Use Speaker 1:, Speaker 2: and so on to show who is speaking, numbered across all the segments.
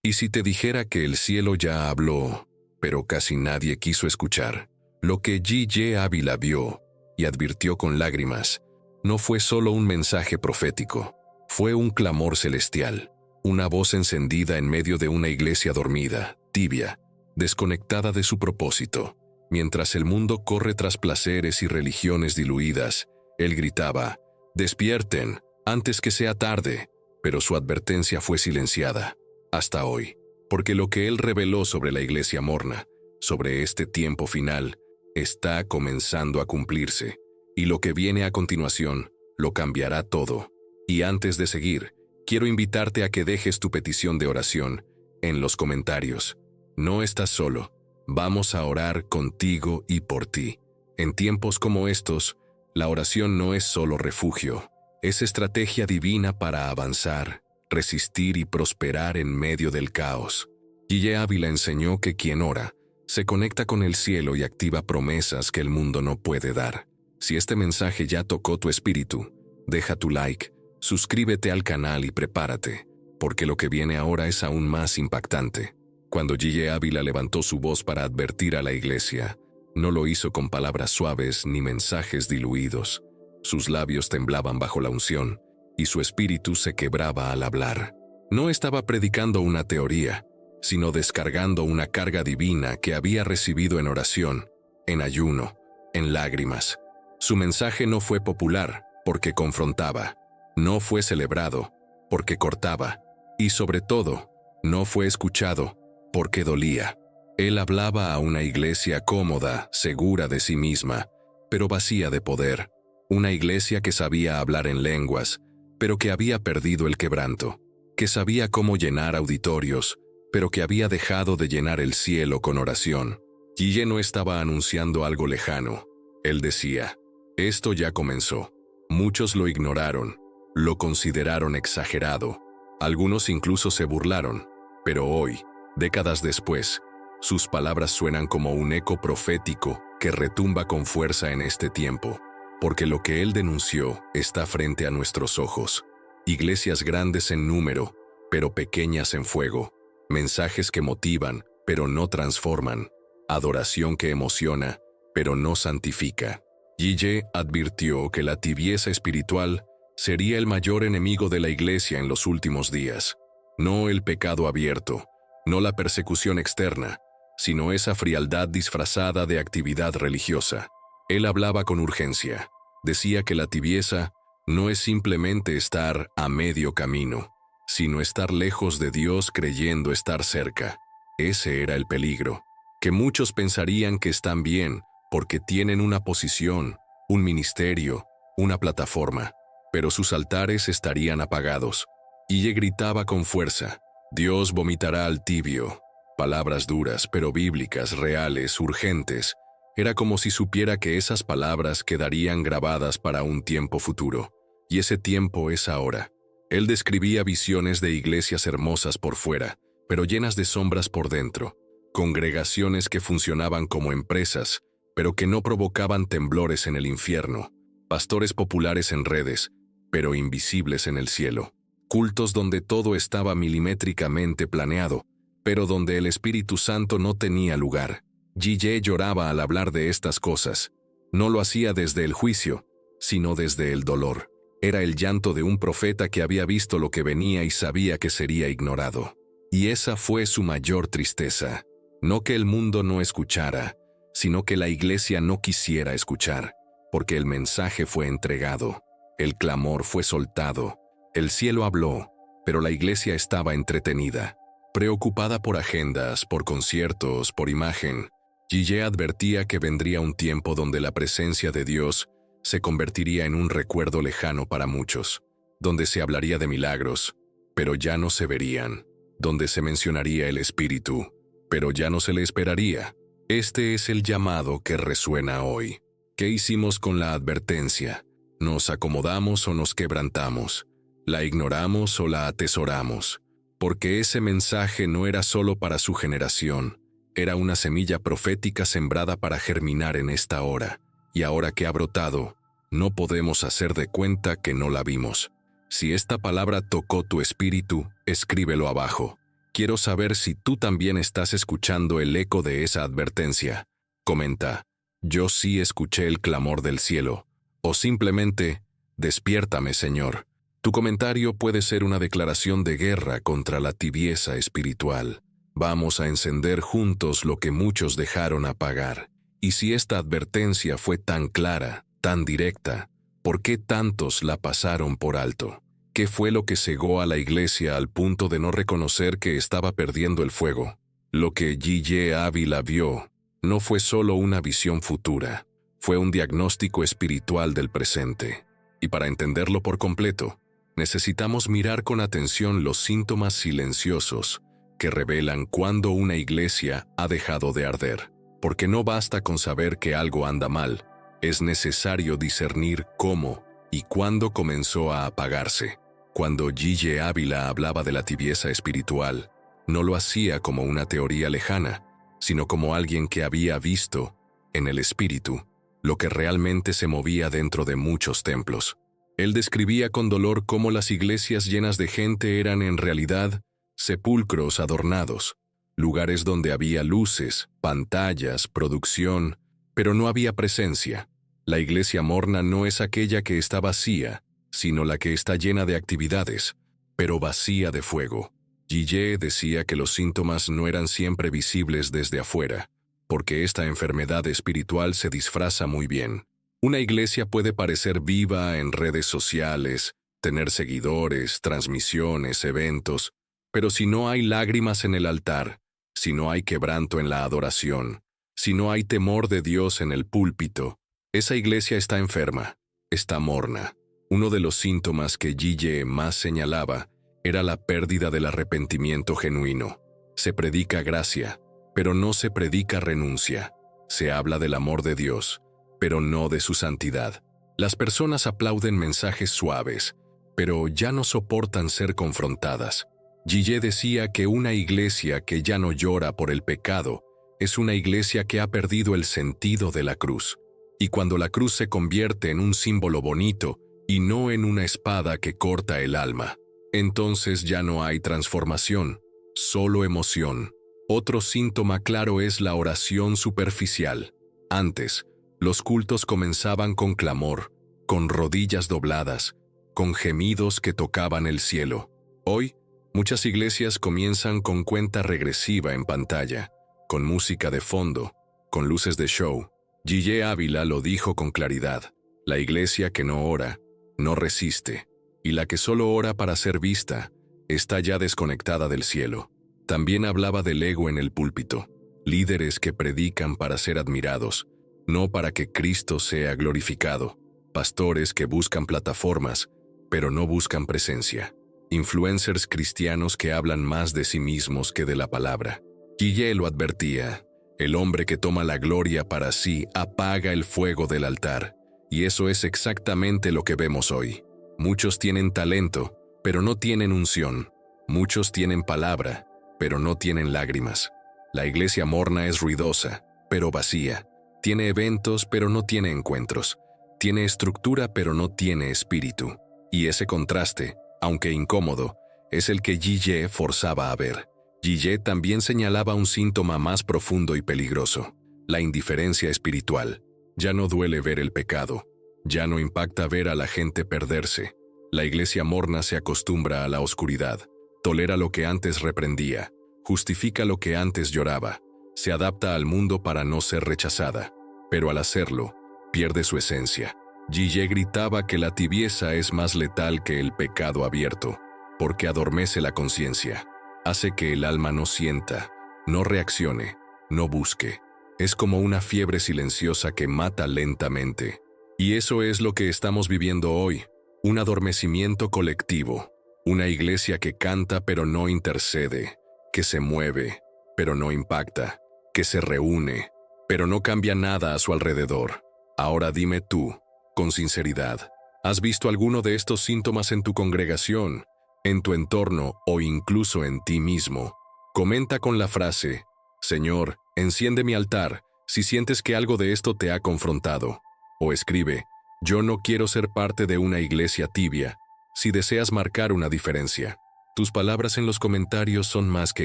Speaker 1: ¿Y si te dijera que el cielo ya habló, pero casi nadie quiso escuchar? Lo que G.J. Ávila vio y advirtió con lágrimas no fue solo un mensaje profético, fue un clamor celestial, una voz encendida en medio de una iglesia dormida, tibia, desconectada de su propósito. Mientras el mundo corre tras placeres y religiones diluidas, él gritaba: «Despierten, antes que sea tarde», pero su advertencia fue silenciada, hasta hoy, porque lo que él reveló sobre la iglesia morna, sobre este tiempo final, está comenzando a cumplirse, y lo que viene a continuación lo cambiará todo. Y antes de seguir, quiero invitarte a que dejes tu petición de oración en los comentarios. No estás solo. Vamos a orar contigo y por ti. En tiempos como estos, la oración no es solo refugio, es estrategia divina para avanzar, resistir y prosperar en medio del caos. G.J. Ávila enseñó que quien ora se conecta con el cielo y activa promesas que el mundo no puede dar. Si este mensaje ya tocó tu espíritu, deja tu like, suscríbete al canal y prepárate, porque lo que viene ahora es aún más impactante. Cuando G.J. Ávila levantó su voz para advertir a la iglesia, no lo hizo con palabras suaves ni mensajes diluidos. Sus labios temblaban bajo la unción, y su espíritu se quebraba al hablar. No estaba predicando una teoría, sino descargando una carga divina que había recibido en oración, en ayuno, en lágrimas. Su mensaje no fue popular, porque confrontaba. No fue celebrado, porque cortaba. Y sobre todo, no fue escuchado, porque dolía. Él hablaba a una iglesia cómoda, segura de sí misma, pero vacía de poder. Una iglesia que sabía hablar en lenguas, pero que había perdido el quebranto. Que sabía cómo llenar auditorios, pero que había dejado de llenar el cielo con oración. Guille no estaba anunciando algo lejano. Él decía: «Esto ya comenzó». Muchos lo ignoraron, lo consideraron exagerado. Algunos incluso se burlaron, pero hoy, décadas después, sus palabras suenan como un eco profético que retumba con fuerza en este tiempo, porque lo que él denunció está frente a nuestros ojos. Iglesias grandes en número, pero pequeñas en fuego. Mensajes que motivan, pero no transforman. Adoración que emociona, pero no santifica. G.J. advirtió que la tibieza espiritual sería el mayor enemigo de la iglesia en los últimos días. No el pecado abierto, no la persecución externa, sino esa frialdad disfrazada de actividad religiosa. Él hablaba con urgencia. Decía que la tibieza no es simplemente estar a medio camino, sino estar lejos de Dios creyendo estar cerca. Ese era el peligro, que muchos pensarían que están bien porque tienen una posición, un ministerio, una plataforma, pero sus altares estarían apagados. Y ella gritaba con fuerza: «Dios vomitará al tibio». Palabras duras, pero bíblicas, reales, urgentes. Era como si supiera que esas palabras quedarían grabadas para un tiempo futuro. Y ese tiempo es ahora. Él describía visiones de iglesias hermosas por fuera, pero llenas de sombras por dentro. Congregaciones que funcionaban como empresas, pero que no provocaban temblores en el infierno. Pastores populares en redes, pero invisibles en el cielo. Cultos donde todo estaba milimétricamente planeado, pero donde el Espíritu Santo no tenía lugar. G.J. lloraba al hablar de estas cosas. No lo hacía desde el juicio, sino desde el dolor. Era el llanto de un profeta que había visto lo que venía y sabía que sería ignorado. Y esa fue su mayor tristeza. No que el mundo no escuchara, sino que la iglesia no quisiera escuchar, porque el mensaje fue entregado, el clamor fue soltado, el cielo habló, pero la iglesia estaba entretenida, preocupada por agendas, por conciertos, por imagen. G.J. advertía que vendría un tiempo donde la presencia de Dios se convertiría en un recuerdo lejano para muchos, donde se hablaría de milagros, pero ya no se verían, donde se mencionaría el Espíritu, pero ya no se le esperaría. Este es el llamado que resuena hoy. ¿Qué hicimos con la advertencia? ¿Nos acomodamos o nos quebrantamos? ¿La ignoramos o la atesoramos? Porque ese mensaje no era solo para su generación, era una semilla profética sembrada para germinar en esta hora, y ahora que ha brotado, no podemos hacer de cuenta que no la vimos. Si esta palabra tocó tu espíritu, escríbelo abajo. Quiero saber si tú también estás escuchando el eco de esa advertencia. Comenta, yo sí escuché el clamor del cielo. O simplemente, despiértame, Señor. Tu comentario puede ser una declaración de guerra contra la tibieza espiritual. Vamos a encender juntos lo que muchos dejaron apagar. Y si esta advertencia fue tan clara, tan directa, ¿por qué tantos la pasaron por alto? ¿Qué fue lo que cegó a la iglesia al punto de no reconocer que estaba perdiendo el fuego? Lo que G.J. Ávila vio no fue solo una visión futura, fue un diagnóstico espiritual del presente. Y para entenderlo por completo, necesitamos mirar con atención los síntomas silenciosos que revelan cuándo una iglesia ha dejado de arder. Porque no basta con saber que algo anda mal, es necesario discernir cómo y cuándo comenzó a apagarse. Cuando G.J. Ávila hablaba de la tibieza espiritual, no lo hacía como una teoría lejana, sino como alguien que había visto, en el espíritu, lo que realmente se movía dentro de muchos templos. Él describía con dolor cómo las iglesias llenas de gente eran en realidad sepulcros adornados, lugares donde había luces, pantallas, producción, pero no había presencia. La iglesia morna no es aquella que está vacía, sino la que está llena de actividades, pero vacía de fuego. G.J. decía que los síntomas no eran siempre visibles desde afuera, porque esta enfermedad espiritual se disfraza muy bien. Una iglesia puede parecer viva en redes sociales, tener seguidores, transmisiones, eventos, pero si no hay lágrimas en el altar, si no hay quebranto en la adoración, si no hay temor de Dios en el púlpito, esa iglesia está enferma, está morna. Uno de los síntomas que G.J. más señalaba era la pérdida del arrepentimiento genuino. Se predica gracia, pero no se predica renuncia. Se habla del amor de Dios, pero no de su santidad. Las personas aplauden mensajes suaves, pero ya no soportan ser confrontadas. G.J. decía que una iglesia que ya no llora por el pecado es una iglesia que ha perdido el sentido de la cruz. Y cuando la cruz se convierte en un símbolo bonito y no en una espada que corta el alma, entonces ya no hay transformación, solo emoción. Otro síntoma claro es la oración superficial. Antes, los cultos comenzaban con clamor, con rodillas dobladas, con gemidos que tocaban el cielo. Hoy, muchas iglesias comienzan con cuenta regresiva en pantalla, con música de fondo, con luces de show. G.J. Ávila lo dijo con claridad: la iglesia que no ora, no resiste, y la que solo ora para ser vista, está ya desconectada del cielo. También hablaba del ego en el púlpito, líderes que predican para ser admirados, no para que Cristo sea glorificado, pastores que buscan plataformas, pero no buscan presencia, influencers cristianos que hablan más de sí mismos que de la palabra. G.J. lo advertía: el hombre que toma la gloria para sí apaga el fuego del altar. Y eso es exactamente lo que vemos hoy. Muchos tienen talento, pero no tienen unción. Muchos tienen palabra, pero no tienen lágrimas. La iglesia morna es ruidosa, pero vacía. Tiene eventos, pero no tiene encuentros. Tiene estructura, pero no tiene espíritu. Y ese contraste, aunque incómodo, es el que G.J. forzaba a ver. G.J. también señalaba un síntoma más profundo y peligroso: la indiferencia espiritual. Ya no duele ver el pecado, ya no impacta ver a la gente perderse. La iglesia morna se acostumbra a la oscuridad, tolera lo que antes reprendía, justifica lo que antes lloraba, se adapta al mundo para no ser rechazada, pero al hacerlo, pierde su esencia. G.J. gritaba que la tibieza es más letal que el pecado abierto, porque adormece la conciencia, hace que el alma no sienta, no reaccione, no busque. Es como una fiebre silenciosa que mata lentamente. Y eso es lo que estamos viviendo hoy, un adormecimiento colectivo, una iglesia que canta pero no intercede, que se mueve pero no impacta, que se reúne pero no cambia nada a su alrededor. Ahora dime tú, con sinceridad, ¿has visto alguno de estos síntomas en tu congregación, en tu entorno o incluso en ti mismo? Comenta con la frase: Señor, enciende mi altar, si sientes que algo de esto te ha confrontado. O escribe: yo no quiero ser parte de una iglesia tibia, si deseas marcar una diferencia. Tus palabras en los comentarios son más que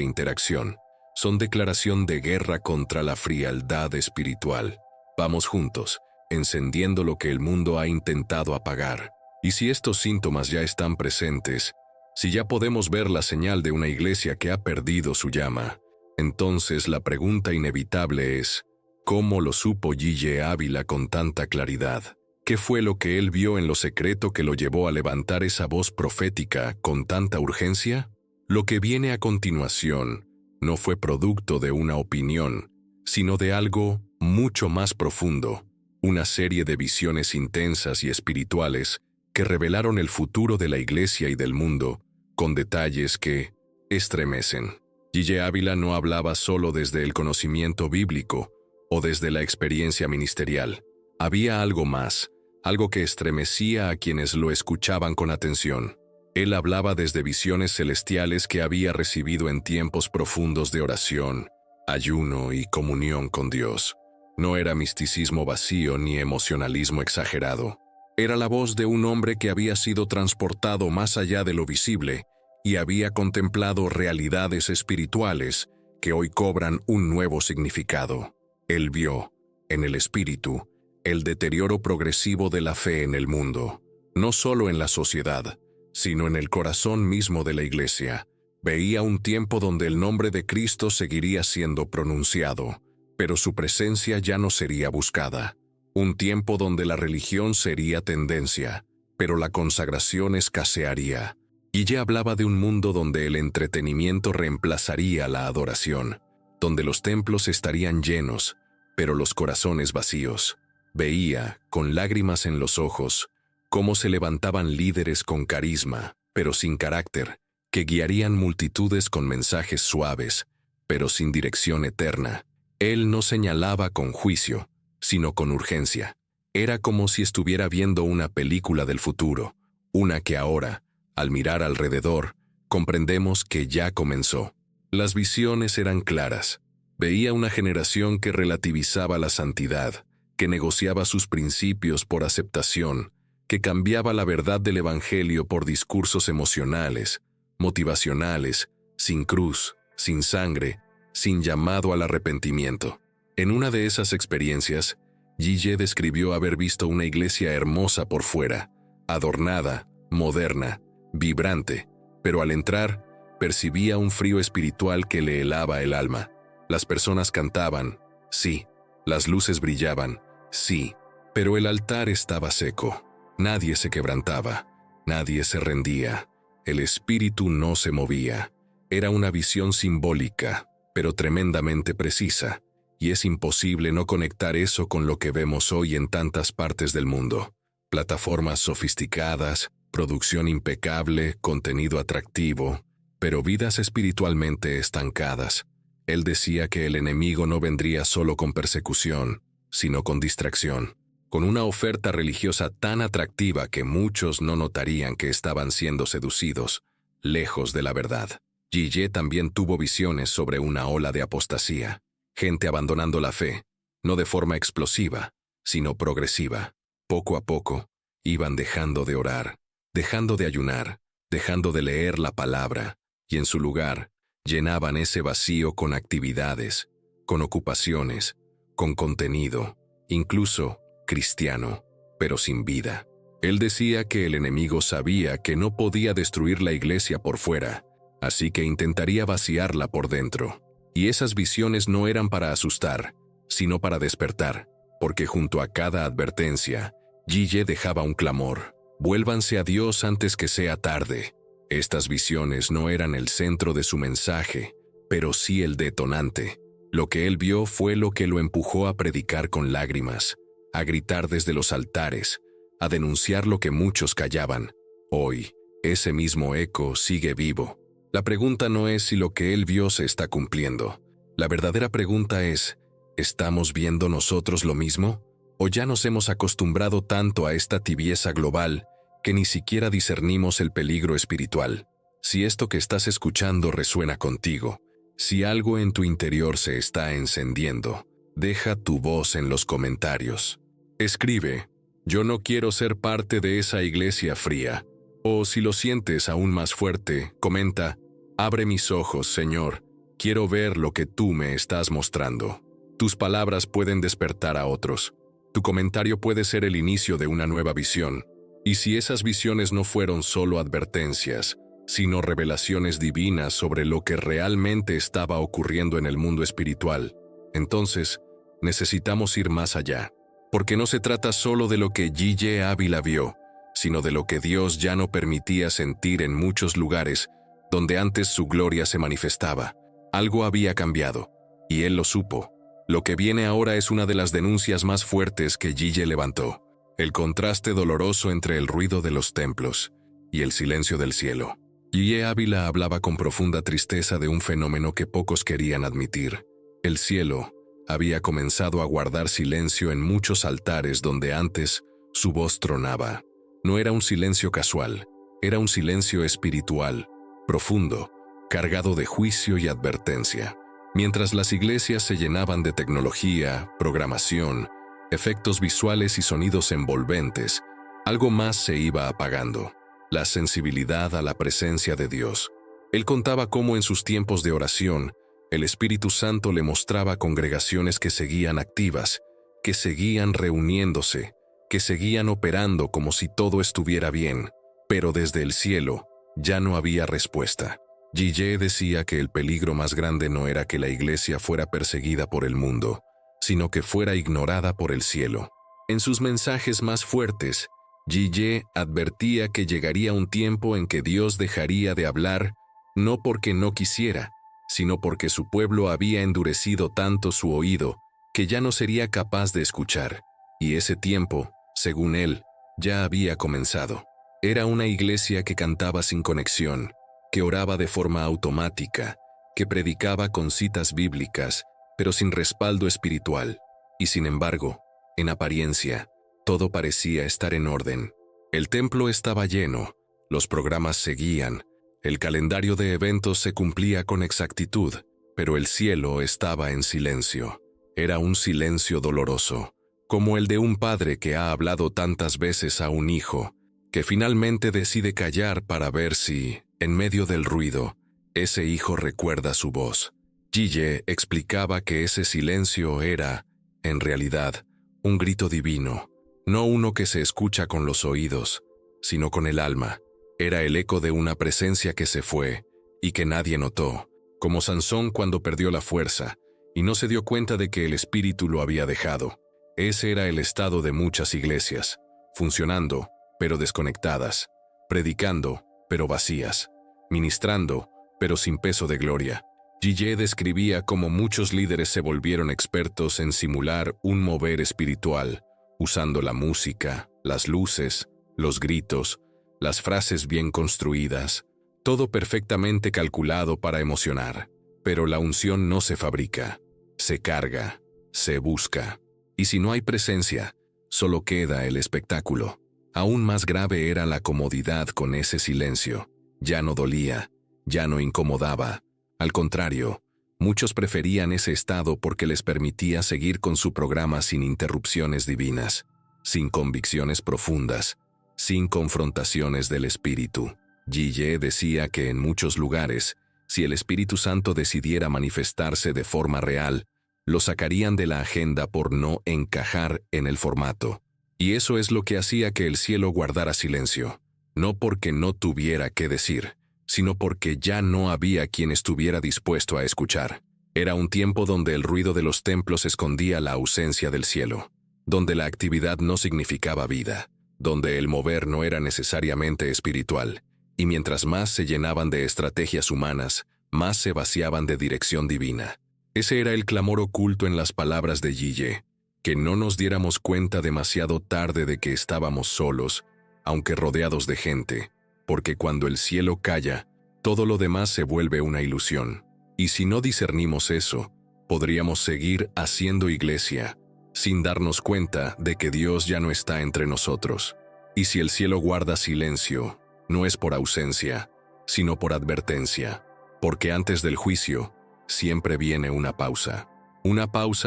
Speaker 1: interacción. Son declaración de guerra contra la frialdad espiritual. Vamos juntos, encendiendo lo que el mundo ha intentado apagar. Y si estos síntomas ya están presentes, si ya podemos ver la señal de una iglesia que ha perdido su llama, entonces la pregunta inevitable es, ¿cómo lo supo G.J. Ávila con tanta claridad? ¿Qué fue lo que él vio en lo secreto que lo llevó a levantar esa voz profética con tanta urgencia? Lo que viene a continuación no fue producto de una opinión, sino de algo mucho más profundo, una serie de visiones intensas y espirituales que revelaron el futuro de la iglesia y del mundo, con detalles que estremecen. G.J. Ávila no hablaba solo desde el conocimiento bíblico o desde la experiencia ministerial. Había algo más, algo que estremecía a quienes lo escuchaban con atención. Él hablaba desde visiones celestiales que había recibido en tiempos profundos de oración, ayuno y comunión con Dios. No era misticismo vacío ni emocionalismo exagerado. Era la voz de un hombre que había sido transportado más allá de lo visible y había contemplado realidades espirituales que hoy cobran un nuevo significado. Él vio, en el espíritu, el deterioro progresivo de la fe en el mundo, no solo en la sociedad, sino en el corazón mismo de la iglesia. Veía un tiempo donde el nombre de Cristo seguiría siendo pronunciado, pero su presencia ya no sería buscada. Un tiempo donde la religión sería tendencia, pero la consagración escasearía. Y ya hablaba de un mundo donde el entretenimiento reemplazaría la adoración, donde los templos estarían llenos, pero los corazones vacíos. Veía, con lágrimas en los ojos, cómo se levantaban líderes con carisma, pero sin carácter, que guiarían multitudes con mensajes suaves, pero sin dirección eterna. Él no señalaba con juicio, sino con urgencia. Era como si estuviera viendo una película del futuro, una que ahora, al mirar alrededor, comprendemos que ya comenzó. Las visiones eran claras. Veía una generación que relativizaba la santidad, que negociaba sus principios por aceptación, que cambiaba la verdad del Evangelio por discursos emocionales, motivacionales, sin cruz, sin sangre, sin llamado al arrepentimiento. En una de esas experiencias, G.J. describió haber visto una iglesia hermosa por fuera, adornada, moderna, vibrante, pero al entrar, percibía un frío espiritual que le helaba el alma. Las personas cantaban, sí, las luces brillaban, sí, pero el altar estaba seco. Nadie se quebrantaba, nadie se rendía, el espíritu no se movía. Era una visión simbólica, pero tremendamente precisa, y es imposible no conectar eso con lo que vemos hoy en tantas partes del mundo. Plataformas sofisticadas, producción impecable, contenido atractivo, pero vidas espiritualmente estancadas. Él decía que el enemigo no vendría solo con persecución, sino con distracción, con una oferta religiosa tan atractiva que muchos no notarían que estaban siendo seducidos, lejos de la verdad. G.J. también tuvo visiones sobre una ola de apostasía, gente abandonando la fe, no de forma explosiva, sino progresiva. Poco a poco, iban dejando de orar, dejando de ayunar, dejando de leer la palabra, y en su lugar, llenaban ese vacío con actividades, con ocupaciones, con contenido, incluso cristiano, pero sin vida. Él decía que el enemigo sabía que no podía destruir la iglesia por fuera, así que intentaría vaciarla por dentro. Y esas visiones no eran para asustar, sino para despertar, porque junto a cada advertencia, G.J. dejaba un clamor: vuélvanse a Dios antes que sea tarde. Estas visiones no eran el centro de su mensaje, pero sí el detonante. Lo que él vio fue lo que lo empujó a predicar con lágrimas, a gritar desde los altares, a denunciar lo que muchos callaban. Hoy, ese mismo eco sigue vivo. La pregunta no es si lo que él vio se está cumpliendo. La verdadera pregunta es, ¿estamos viendo nosotros lo mismo? ¿O ya nos hemos acostumbrado tanto a esta tibieza global que ni siquiera discernimos el peligro espiritual? Si esto que estás escuchando resuena contigo, si algo en tu interior se está encendiendo, deja tu voz en los comentarios. Escribe: yo no quiero ser parte de esa iglesia fría. O si lo sientes aún más fuerte, comenta: abre mis ojos, Señor, quiero ver lo que tú me estás mostrando. Tus palabras pueden despertar a otros. Tu comentario puede ser el inicio de una nueva visión. Y si esas visiones no fueron solo advertencias, sino revelaciones divinas sobre lo que realmente estaba ocurriendo en el mundo espiritual, entonces necesitamos ir más allá. Porque no se trata solo de lo que G.J. Ávila vio, sino de lo que Dios ya no permitía sentir en muchos lugares donde antes su gloria se manifestaba. Algo había cambiado, y él lo supo. Lo que viene ahora es una de las denuncias más fuertes que G.J. levantó: el contraste doloroso entre el ruido de los templos y el silencio del cielo. G.J. Ávila hablaba con profunda tristeza de un fenómeno que pocos querían admitir. El cielo había comenzado a guardar silencio en muchos altares donde antes su voz tronaba. No era un silencio casual, era un silencio espiritual, profundo, cargado de juicio y advertencia. Mientras las iglesias se llenaban de tecnología, programación, efectos visuales y sonidos envolventes, algo más se iba apagando: la sensibilidad a la presencia de Dios. Él contaba cómo en sus tiempos de oración, el Espíritu Santo le mostraba congregaciones que seguían activas, que seguían reuniéndose, que seguían operando como si todo estuviera bien, pero desde el cielo ya no había respuesta. G.J. decía que el peligro más grande no era que la iglesia fuera perseguida por el mundo, sino que fuera ignorada por el cielo. En sus mensajes más fuertes, G.J. advertía que llegaría un tiempo en que Dios dejaría de hablar, no porque no quisiera, sino porque su pueblo había endurecido tanto su oído que ya no sería capaz de escuchar. Y ese tiempo, según él, ya había comenzado. Era una iglesia que cantaba sin conexión, que oraba de forma automática, que predicaba con citas bíblicas, pero sin respaldo espiritual. Y sin embargo, en apariencia, todo parecía estar en orden. El templo estaba lleno, los programas seguían, el calendario de eventos se cumplía con exactitud, pero el cielo estaba en silencio. Era un silencio doloroso, como el de un padre que ha hablado tantas veces a un hijo, que finalmente decide callar para ver si, en medio del ruido, ese hijo recuerda su voz. G.J. explicaba que ese silencio era, en realidad, un grito divino, no uno que se escucha con los oídos, sino con el alma. Era el eco de una presencia que se fue y que nadie notó, como Sansón cuando perdió la fuerza y no se dio cuenta de que el espíritu lo había dejado. Ese era el estado de muchas iglesias, funcionando, pero desconectadas, predicando, pero vacías, ministrando, pero sin peso de gloria. G.J. describía cómo muchos líderes se volvieron expertos en simular un mover espiritual, usando la música, las luces, los gritos, las frases bien construidas, todo perfectamente calculado para emocionar. Pero la unción no se fabrica, se carga, se busca. Y si no hay presencia, solo queda el espectáculo. Aún más grave era la comodidad con ese silencio. Ya no dolía, ya no incomodaba. Al contrario, muchos preferían ese estado porque les permitía seguir con su programa sin interrupciones divinas, sin convicciones profundas, sin confrontaciones del espíritu. G.J. decía que en muchos lugares, si el Espíritu Santo decidiera manifestarse de forma real, lo sacarían de la agenda por no encajar en el formato. Y eso es lo que hacía que el cielo guardara silencio, no porque no tuviera qué decir, sino porque ya no había quien estuviera dispuesto a escuchar. Era un tiempo donde el ruido de los templos escondía la ausencia del cielo, donde la actividad no significaba vida, donde el mover no era necesariamente espiritual, y mientras más se llenaban de estrategias humanas, más se vaciaban de dirección divina. Ese era el clamor oculto en las palabras de G.J., que no nos diéramos cuenta demasiado tarde de que estábamos solos, aunque rodeados de gente, porque cuando el cielo calla, todo lo demás se vuelve una ilusión. Y si no discernimos eso, podríamos seguir haciendo iglesia, sin darnos cuenta de que Dios ya no está entre nosotros. Y si el cielo guarda silencio, no es por ausencia, sino por advertencia, porque antes del juicio, siempre viene una pausa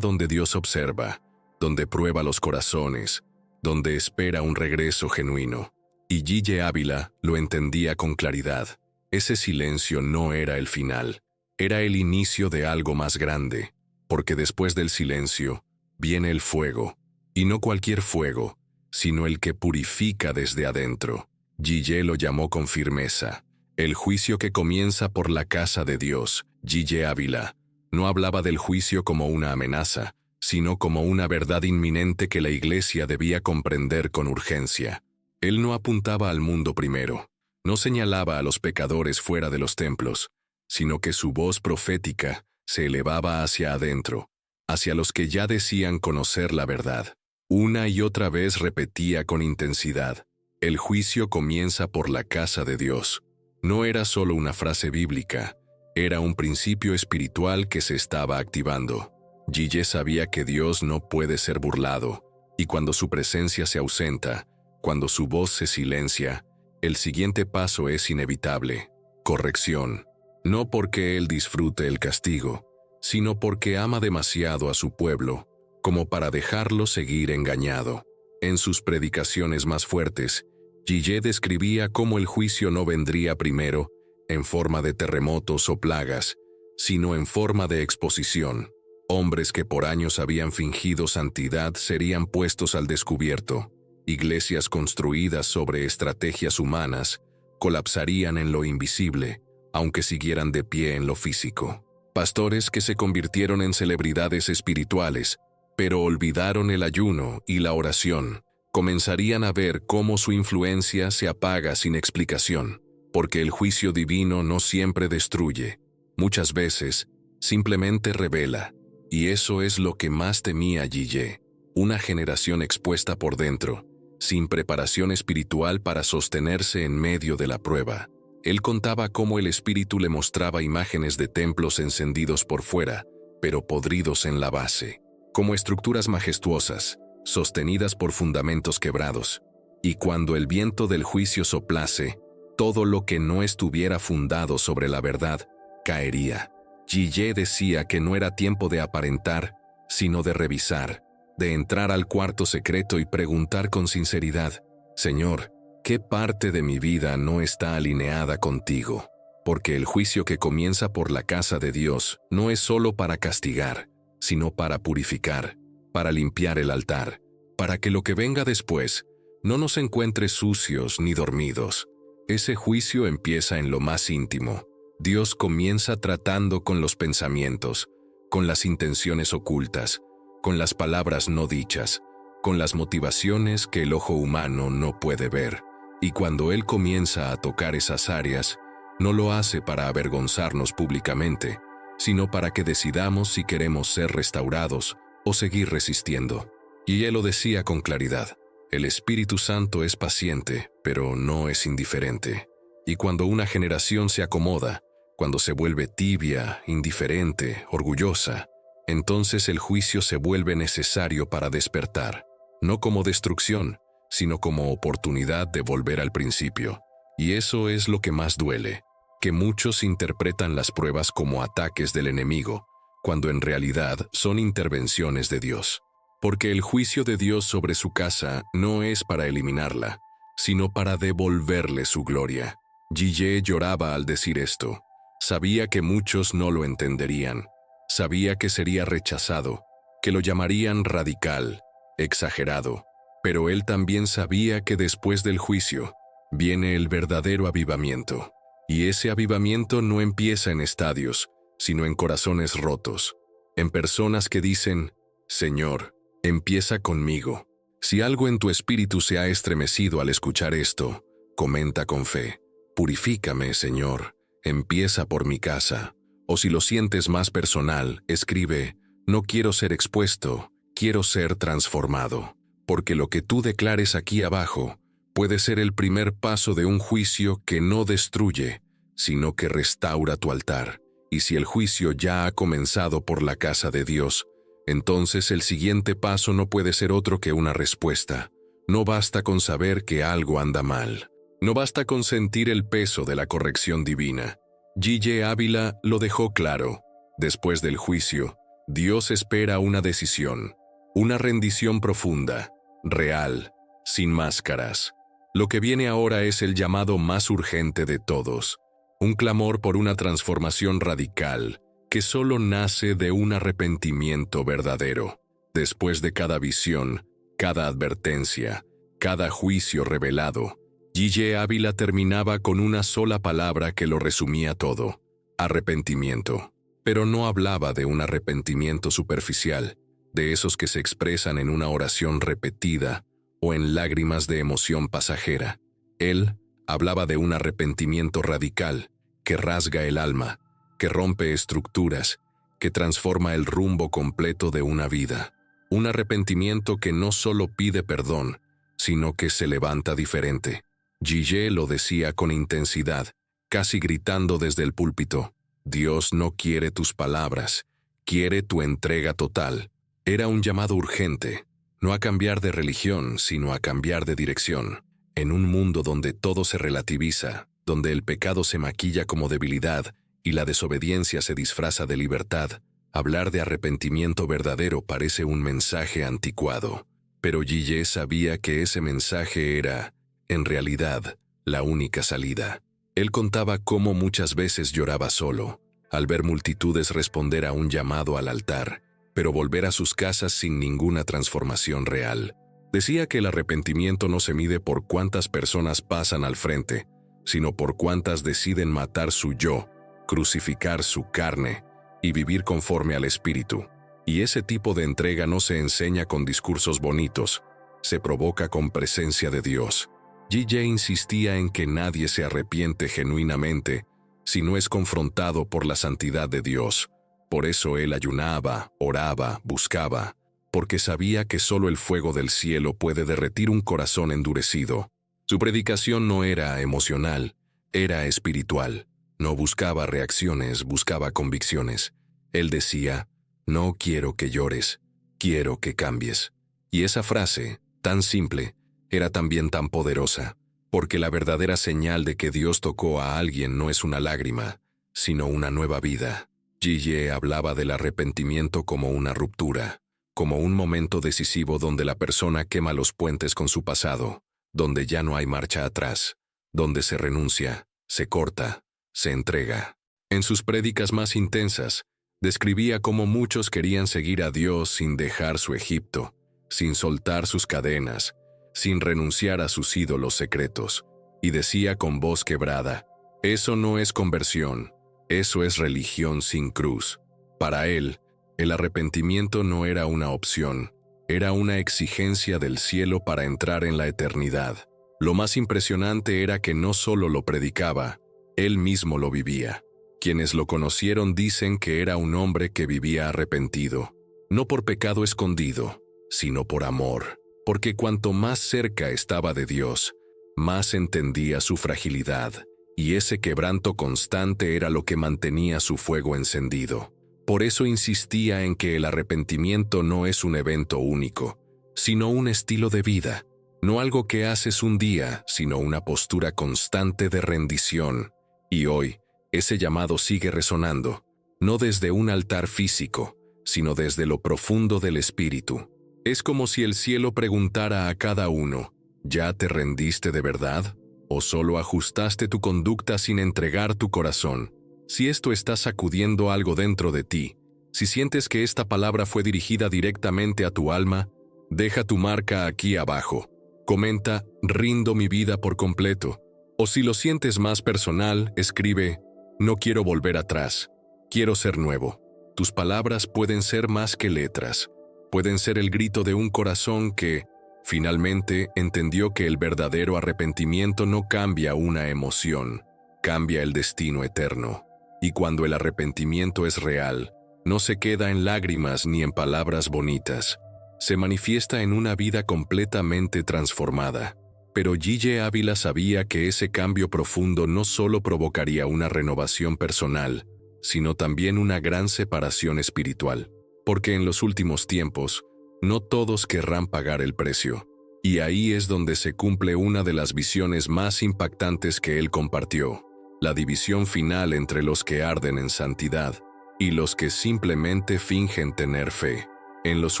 Speaker 1: donde Dios observa, donde prueba los corazones, donde espera un regreso genuino. Y G.J. Ávila lo entendía con claridad. Ese silencio no era el final, era el inicio de algo más grande, porque después del silencio viene el fuego, y no cualquier fuego, sino el que purifica desde adentro. G.J. lo llamó con firmeza, el juicio que comienza por la casa de Dios. G.J. Ávila no hablaba del juicio como una amenaza, sino como una verdad inminente que la Iglesia debía comprender con urgencia. Él no apuntaba al mundo primero, no señalaba a los pecadores fuera de los templos, sino que su voz profética se elevaba hacia adentro, hacia los que ya decían conocer la verdad. Una y otra vez repetía con intensidad, el juicio comienza por la casa de Dios. No era solo una frase bíblica, era un principio espiritual que se estaba activando. G.J. sabía que Dios no puede ser burlado, y cuando su presencia se ausenta, cuando su voz se silencia, el siguiente paso es inevitable: corrección. No porque Él disfrute el castigo, sino porque ama demasiado a su pueblo, como para dejarlo seguir engañado. En sus predicaciones más fuertes, G.J. describía cómo el juicio no vendría primero en forma de terremotos o plagas, sino en forma de exposición. Hombres que por años habían fingido santidad serían puestos al descubierto. Iglesias construidas sobre estrategias humanas colapsarían en lo invisible, aunque siguieran de pie en lo físico. Pastores que se convirtieron en celebridades espirituales, pero olvidaron el ayuno y la oración, comenzarían a ver cómo su influencia se apaga sin explicación, porque el juicio divino no siempre destruye, muchas veces simplemente revela. Y eso es lo que más temía G.J., una generación expuesta por dentro, sin preparación espiritual para sostenerse en medio de la prueba. Él contaba cómo el Espíritu le mostraba imágenes de templos encendidos por fuera, pero podridos en la base, como estructuras majestuosas, sostenidas por fundamentos quebrados. Y cuando el viento del juicio soplase, todo lo que no estuviera fundado sobre la verdad caería. G.J. decía que no era tiempo de aparentar, sino de revisar, de entrar al cuarto secreto y preguntar con sinceridad: Señor, ¿qué parte de mi vida no está alineada contigo? Porque el juicio que comienza por la casa de Dios no es solo para castigar, sino para purificar, para limpiar el altar, para que lo que venga después no nos encuentre sucios ni dormidos. Ese juicio empieza en lo más íntimo. Dios comienza tratando con los pensamientos, con las intenciones ocultas, con las palabras no dichas, con las motivaciones que el ojo humano no puede ver. Y cuando Él comienza a tocar esas áreas, no lo hace para avergonzarnos públicamente, sino para que decidamos si queremos ser restaurados o seguir resistiendo. Y Él lo decía con claridad: el Espíritu Santo es paciente, pero no es indiferente. Y cuando una generación se acomoda, cuando se vuelve tibia, indiferente, orgullosa, entonces el juicio se vuelve necesario para despertar, no como destrucción, sino como oportunidad de volver al principio. Y eso es lo que más duele, que muchos interpretan las pruebas como ataques del enemigo, cuando en realidad son intervenciones de Dios. Porque el juicio de Dios sobre su casa no es para eliminarla, sino para devolverle su gloria. G.J. lloraba al decir esto. Sabía que muchos no lo entenderían. Sabía que sería rechazado, que lo llamarían radical, exagerado. Pero él también sabía que después del juicio viene el verdadero avivamiento. Y ese avivamiento no empieza en estadios, sino en corazones rotos, en personas que dicen: Señor, empieza conmigo. Si algo en tu espíritu se ha estremecido al escuchar esto, comenta con fe: Purifícame, Señor. Empieza por mi casa. O si lo sientes más personal, escribe: no quiero ser expuesto, quiero ser transformado. Porque lo que tú declares aquí abajo puede ser el primer paso de un juicio que no destruye, sino que restaura tu altar. Y si el juicio ya ha comenzado por la casa de Dios, entonces el siguiente paso no puede ser otro que una respuesta. No basta con saber que algo anda mal. No basta con sentir el peso de la corrección divina. G.J. Ávila lo dejó claro. Después del juicio, Dios espera una decisión, una rendición profunda, real, sin máscaras. Lo que viene ahora es el llamado más urgente de todos, un clamor por una transformación radical que solo nace de un arrepentimiento verdadero. Después de cada visión, cada advertencia, cada juicio revelado, G.J. Ávila terminaba con una sola palabra que lo resumía todo: arrepentimiento. Pero no hablaba de un arrepentimiento superficial, de esos que se expresan en una oración repetida o en lágrimas de emoción pasajera. Él hablaba de un arrepentimiento radical, que rasga el alma, que rompe estructuras, que transforma el rumbo completo de una vida. Un arrepentimiento que no solo pide perdón, sino que se levanta diferente. G.J. lo decía con intensidad, casi gritando desde el púlpito: Dios no quiere tus palabras, quiere tu entrega total. Era un llamado urgente, no a cambiar de religión, sino a cambiar de dirección. En un mundo donde todo se relativiza, donde el pecado se maquilla como debilidad y la desobediencia se disfraza de libertad, hablar de arrepentimiento verdadero parece un mensaje anticuado. Pero G.J. sabía que ese mensaje era, en realidad, la única salida. Él contaba cómo muchas veces lloraba solo, al ver multitudes responder a un llamado al altar, pero volver a sus casas sin ninguna transformación real. Decía que el arrepentimiento no se mide por cuántas personas pasan al frente, sino por cuántas deciden matar su yo, crucificar su carne y vivir conforme al Espíritu. Y ese tipo de entrega no se enseña con discursos bonitos, se provoca con presencia de Dios. G.J. insistía en que nadie se arrepiente genuinamente si no es confrontado por la santidad de Dios. Por eso él ayunaba, oraba, buscaba, porque sabía que solo el fuego del cielo puede derretir un corazón endurecido. Su predicación no era emocional, era espiritual. No buscaba reacciones, buscaba convicciones. Él decía: no quiero que llores, quiero que cambies. Y esa frase, tan simple, era también tan poderosa, porque la verdadera señal de que Dios tocó a alguien no es una lágrima, sino una nueva vida. G.J. hablaba del arrepentimiento como una ruptura, como un momento decisivo donde la persona quema los puentes con su pasado, donde ya no hay marcha atrás, donde se renuncia, se corta, se entrega. En sus prédicas más intensas, describía cómo muchos querían seguir a Dios sin dejar su Egipto, sin soltar sus cadenas, sin renunciar a sus ídolos secretos, y decía con voz quebrada: eso no es conversión, eso es religión sin cruz. Para él, el arrepentimiento no era una opción, era una exigencia del cielo para entrar en la eternidad. Lo más impresionante era que no solo lo predicaba, él mismo lo vivía. Quienes lo conocieron dicen que era un hombre que vivía arrepentido, no por pecado escondido, sino por amor, porque cuanto más cerca estaba de Dios, más entendía su fragilidad, y ese quebranto constante era lo que mantenía su fuego encendido. Por eso insistía en que el arrepentimiento no es un evento único, sino un estilo de vida, no algo que haces un día, sino una postura constante de rendición. Y hoy, ese llamado sigue resonando, no desde un altar físico, sino desde lo profundo del espíritu. Es como si el cielo preguntara a cada uno: ¿ya te rendiste de verdad? ¿O solo ajustaste tu conducta sin entregar tu corazón? Si esto está sacudiendo algo dentro de ti, si sientes que esta palabra fue dirigida directamente a tu alma, deja tu marca aquí abajo. Comenta: rindo mi vida por completo. O si lo sientes más personal, escribe: no quiero volver atrás, quiero ser nuevo. Tus palabras pueden ser más que letras, pueden ser el grito de un corazón que, finalmente, entendió que el verdadero arrepentimiento no cambia una emoción, cambia el destino eterno. Y cuando el arrepentimiento es real, no se queda en lágrimas ni en palabras bonitas, se manifiesta en una vida completamente transformada. Pero G.J. Ávila sabía que ese cambio profundo no solo provocaría una renovación personal, sino también una gran separación espiritual. Porque en los últimos tiempos, no todos querrán pagar el precio. Y ahí es donde se cumple una de las visiones más impactantes que él compartió: la división final entre los que arden en santidad y los que simplemente fingen tener fe. En los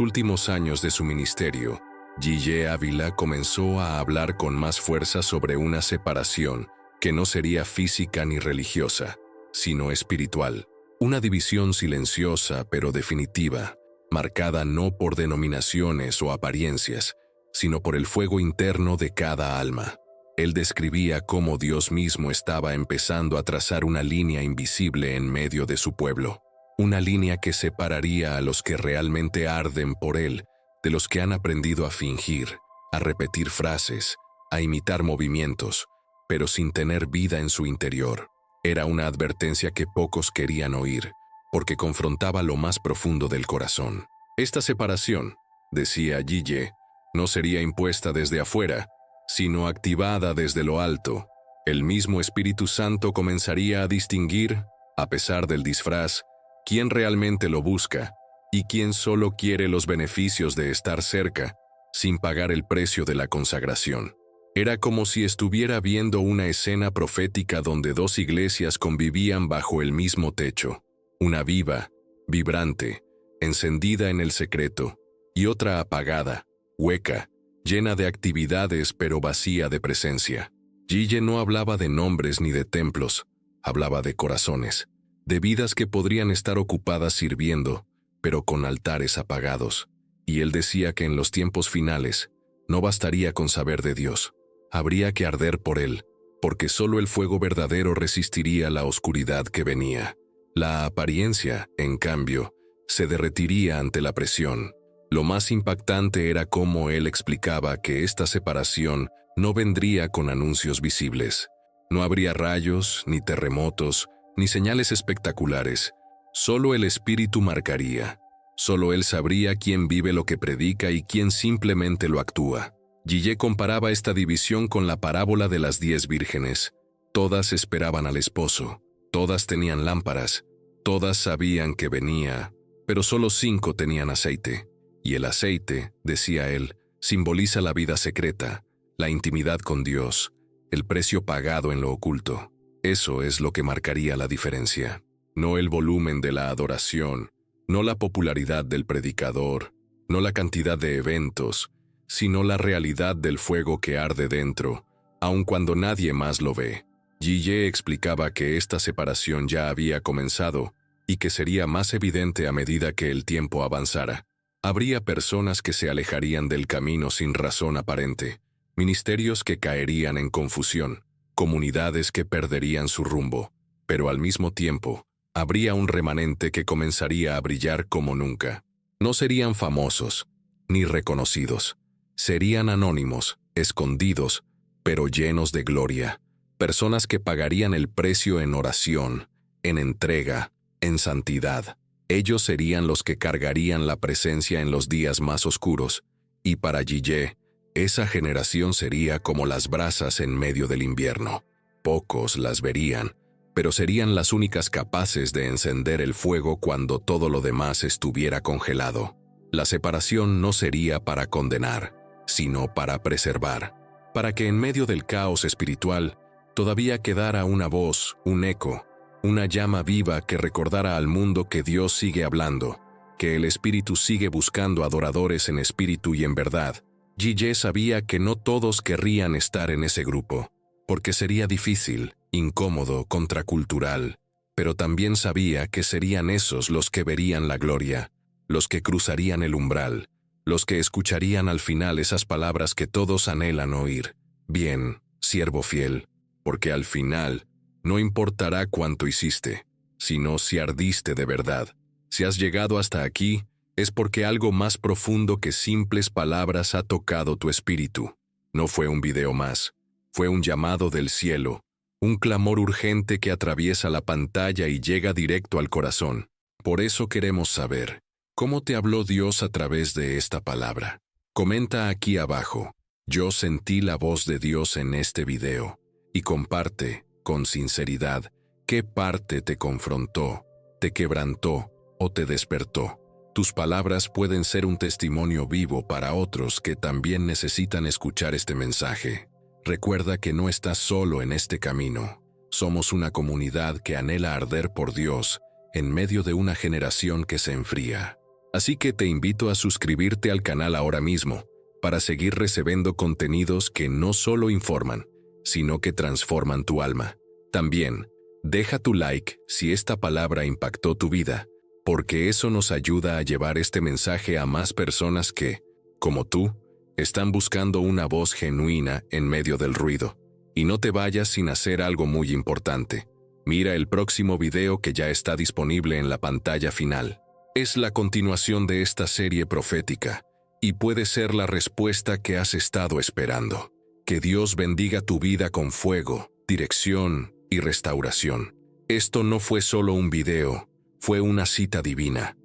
Speaker 1: últimos años de su ministerio, G.J. Ávila comenzó a hablar con más fuerza sobre una separación que no sería física ni religiosa, sino espiritual. Una división silenciosa pero definitiva, marcada no por denominaciones o apariencias, sino por el fuego interno de cada alma. Él describía cómo Dios mismo estaba empezando a trazar una línea invisible en medio de su pueblo, una línea que separaría a los que realmente arden por Él de los que han aprendido a fingir, a repetir frases, a imitar movimientos, pero sin tener vida en su interior. Era una advertencia que pocos querían oír, porque confrontaba lo más profundo del corazón. Esta separación, decía G.J., no sería impuesta desde afuera, sino activada desde lo alto. El mismo Espíritu Santo comenzaría a distinguir, a pesar del disfraz, quién realmente lo busca y quién solo quiere los beneficios de estar cerca, sin pagar el precio de la consagración. Era como si estuviera viendo una escena profética donde dos iglesias convivían bajo el mismo techo, una viva, vibrante, encendida en el secreto, y otra apagada, hueca, llena de actividades pero vacía de presencia. G.J. no hablaba de nombres ni de templos, hablaba de corazones, de vidas que podrían estar ocupadas sirviendo, pero con altares apagados. Y él decía que en los tiempos finales no bastaría con saber de Dios, habría que arder por Él, porque solo el fuego verdadero resistiría la oscuridad que venía. La apariencia, en cambio, se derretiría ante la presión. Lo más impactante era cómo él explicaba que esta separación no vendría con anuncios visibles. No habría rayos, ni terremotos, ni señales espectaculares. Solo el Espíritu marcaría. Solo él sabría quién vive lo que predica y quién simplemente lo actúa. G.J. comparaba esta división con la parábola de las 10 vírgenes. Todas esperaban al esposo, todas tenían lámparas, todas sabían que venía, pero solo 5 tenían aceite. Y el aceite, decía él, simboliza la vida secreta, la intimidad con Dios, el precio pagado en lo oculto. Eso es lo que marcaría la diferencia. No el volumen de la adoración, no la popularidad del predicador, no la cantidad de eventos, sino la realidad del fuego que arde dentro, aun cuando nadie más lo ve. G.J. explicaba que esta separación ya había comenzado y que sería más evidente a medida que el tiempo avanzara. Habría personas que se alejarían del camino sin razón aparente, ministerios que caerían en confusión, comunidades que perderían su rumbo, pero al mismo tiempo, habría un remanente que comenzaría a brillar como nunca. No serían famosos, ni reconocidos. Serían anónimos, escondidos, pero llenos de gloria. Personas que pagarían el precio en oración, en entrega, en santidad. Ellos serían los que cargarían la presencia en los días más oscuros, y para G.J., esa generación sería como las brasas en medio del invierno. Pocos las verían, pero serían las únicas capaces de encender el fuego cuando todo lo demás estuviera congelado. La separación no sería para condenar, sino para preservar, para que en medio del caos espiritual todavía quedara una voz, un eco, una llama viva que recordara al mundo que Dios sigue hablando, que el Espíritu sigue buscando adoradores en espíritu y en verdad. G.J. sabía que no todos querrían estar en ese grupo, porque sería difícil, incómodo, contracultural, pero también sabía que serían esos los que verían la gloria, los que cruzarían el umbral, los que escucharían al final esas palabras que todos anhelan oír. Bien, siervo fiel, porque al final no importará cuánto hiciste, sino si ardiste de verdad. Si has llegado hasta aquí, es porque algo más profundo que simples palabras ha tocado tu espíritu. No fue un video más, fue un llamado del cielo, un clamor urgente que atraviesa la pantalla y llega directo al corazón. Por eso queremos saber, ¿cómo te habló Dios a través de esta palabra? Comenta aquí abajo, yo sentí la voz de Dios en este video, y comparte, con sinceridad, qué parte te confrontó, te quebrantó o te despertó. Tus palabras pueden ser un testimonio vivo para otros que también necesitan escuchar este mensaje. Recuerda que no estás solo en este camino. Somos una comunidad que anhela arder por Dios en medio de una generación que se enfría. Así que te invito a suscribirte al canal ahora mismo para seguir recibiendo contenidos que no solo informan, sino que transforman tu alma. También, deja tu like si esta palabra impactó tu vida, porque eso nos ayuda a llevar este mensaje a más personas que, como tú, están buscando una voz genuina en medio del ruido. Y no te vayas sin hacer algo muy importante. Mira el próximo video que ya está disponible en la pantalla final. Es la continuación de esta serie profética y puede ser la respuesta que has estado esperando. Que Dios bendiga tu vida con fuego, dirección y restauración. Esto no fue solo un video, fue una cita divina.